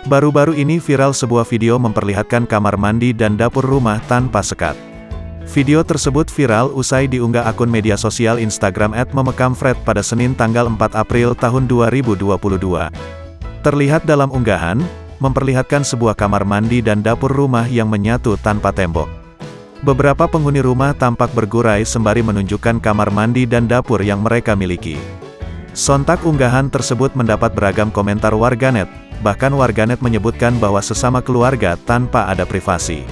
Baru-baru ini viral sebuah video memperlihatkan kamar mandi dan dapur rumah tanpa sekat. Video tersebut viral usai diunggah akun media sosial Instagram @memekamfred pada Senin tanggal 4 April tahun 2022. Terlihat dalam unggahan, memperlihatkan sebuah kamar mandi dan dapur rumah yang menyatu tanpa tembok. Beberapa penghuni rumah tampak bergurai sembari menunjukkan kamar mandi dan dapur yang mereka miliki. Sontak unggahan tersebut mendapat beragam komentar warganet, bahkan warganet menyebutkan bahwa sesama keluarga tanpa ada privasi.